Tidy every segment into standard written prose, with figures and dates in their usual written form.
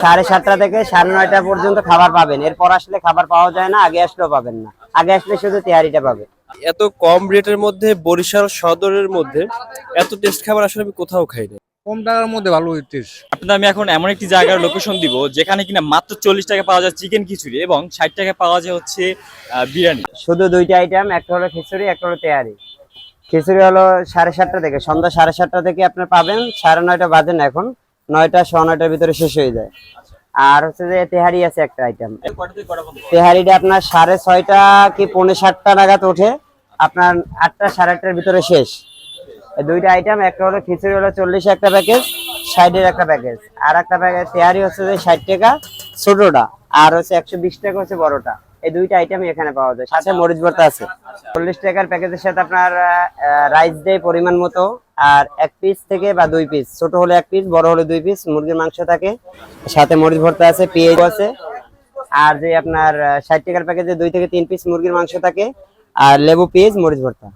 7:30 থেকে 9:30 পর্যন্ত খাবার পাবেন, এরপর আসলে খাবার পাওয়া যায় না, আগে আসলেও পাবেন না। আগে আসলে শুধু তেহারিটা পাবে। এত কম রেটের মধ্যে বরিশাল সদরের মধ্যে এত টেস্ট খাবার আসলে আমি কোথাও খাইনি। কম টাকার মধ্যে ভালো টেস্ট। আপনাদের আমি এখন এমন একটি জায়গার লোকেশন দিব যেখানে কিনা মাত্র 40 টাকা পাওয়া যায় চিকেন খিচুড়ি এবং 60 টাকা পাওয়া যায় হচ্ছে বিরিয়ানি। শুধু দুইটা আইটেম, একটা হলো খিচুড়ি, একটা হলো তেহারি। খিচুড়ি হলো 7:30 থেকে, সন্ধ্যা 7:30 থেকে আপনার পাবেন, 9:30 বাজে না এখন, 9টা 9:15 ভিতরে শেষ হয়ে যায়। আর হচ্ছে যে তেহারি আছে একটা আইটেম, তেহারিটা আপনার 6:30 কি 6:45 নাগাদ ওঠে, আপনার 8টা 8:30 ভিতরে শেষ। এই দুইটা আইটেম, একটা হলো খিচুড়ি হলো 40 একটা প্যাকেজ, 60 একটা প্যাকেজ, আর একটা প্যাকেজ তেহারি হচ্ছে যে 60 টাকা ছোটটা, আর হচ্ছে 120 টাকা হচ্ছে বড়টা। এই দুইটা আইটেমই এখানে পাওয়া যায়, সাথে মরিচ ভর্তা আছে। 40 টাকার প্যাকেজের সাথে আপনার রাইস দেয় পরিমাণ মতো, আর 1 পিস থেকে বা 2 পিস, ছোট হলে 1 পিস, বড় হলে 2 পিস মুরগির মাংস থাকে, সাথে মরিচ ভর্তা আছে, পেঁয়াজ আছে। আর যে আপনার 60 টাকার প্যাকেজে 2 থেকে 3 পিস মুরগির মাংস থাকে, আর লেবু, পেঁয়াজ, মরিচ ভর্তা।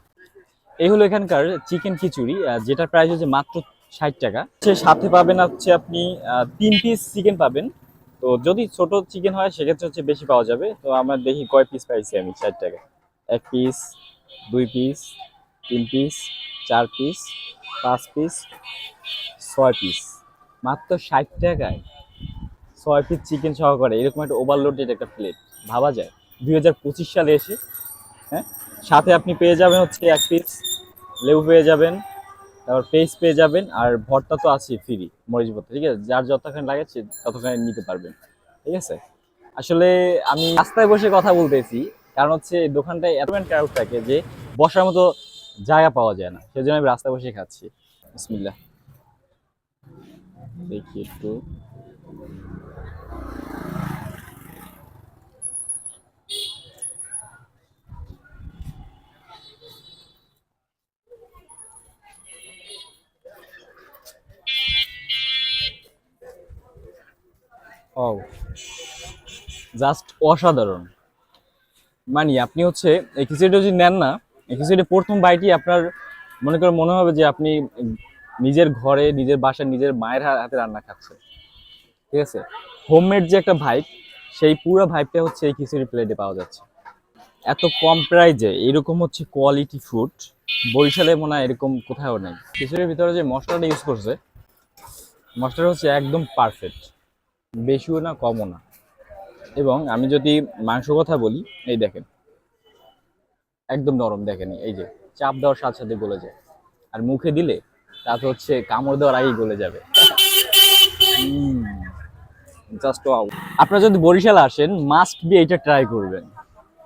এই হলো এখানকার চিকেন খিচুড়ি, যেটা প্রাইস হচ্ছে মাত্র 60 টাকা। সাথে পাবেন হচ্ছে আপনি 3 পিস চিকেন পাবেন। তো যদি ছোট চিকেন হয় সেক্ষেত্রে হচ্ছে বেশি পাওয়া যাবে। তো আমরা দেখি কয় পিস পাইছি আমি 60 টাকা। 1 piece, 2 piece, 3 piece, 4 piece, 5 piece, 6 piece, মাত্র 60 টাকায় 6 পিস চিকেন সহকারে এরকম একটা ওভারলোডেড একটা প্লেট। ভাবা যায় 2025 সালে এসে। হ্যাঁ, সাথে আপনি পেয়ে যাবেন হচ্ছে 1 পিস লেবু পেয়ে যাবেন, তারপর পেস্ট পেয়ে যাবেন, আর ভর্তা তো আছে ফ্রি, মরিচ ভর্তা। ঠিক আছে, যার যতখানি লাগে সে ততখানি নিতে পারবেন। ঠিক আছে, আসলে আমি রাস্তায় বসে কথা বলতেছি কারণ হচ্ছে দোকানটায় এত ক্রাউড থাকে যে বসার মতো জায়গা পাওয়া যায় না, সেজন্য আমি রাস্তায় বসে খাচ্ছি। বিসমিল্লাহ, দেখি একটু। ও জাস্ট অসাধারণ। মানে আপনি হচ্ছে এই খিচুড়িটা যদি নেন না, এই খিচুড়ি প্রথম বাইটই আপনার মনে হবে যে আপনি নিজের ঘরে, নিজের বাসায়, নিজের মায়ের হাতে রান্না খাচ্ছেন। ঠিক আছে, হোমমেড যে একটা ভাইব, সেই পুরো ভাইবটা হচ্ছে এই খিচুড়ি প্লেটে পাওয়া যাচ্ছে। এত কম প্রাইজে এরকম হচ্ছে কোয়ালিটি ফুড বরিশালে মনে হয় এরকম কোথাও নেই। খিচুড়ির ভিতরে যে মশলাটা ইউজ করছে, মশলাটা হচ্ছে একদম পারফেক্ট, বেশিও না কমও না। এবং আমি যদি মাংস কথা বলি, এই দেখেন একদম নরম, দেখেন এই যে চাপ দেওয়ার সাথে সাথে গলে যায়, আর মুখে দিলে তাতে হচ্ছে কামড় দেওয়ার আগেই গলে যাবে। Just wow. আপনারা যদি বরিশাল আসেন মাস্ট বি এটা ট্রাই করবেন।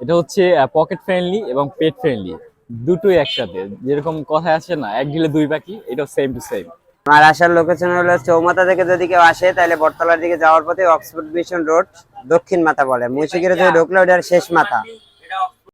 এটা হচ্ছে পকেট ফ্রেন্ডলি এবং পেট ফ্রেন্ডলি, দুটোই একসাথে। যেরকম কথা আছে না, এক ঢিলে 2 পাখি, এটাও সেম টু সেম। আমার আসার লোকেশন হলো চৌমাথা থেকে যদি কেউ আসে তাহলে বটতলার দিকে যাওয়ার পথে অক্সফোর্ড মিশন রোড, দক্ষিণ মাথা বলে, মুন্সিগঞ্জে ঢুকলে ওটার শেষ মাথা।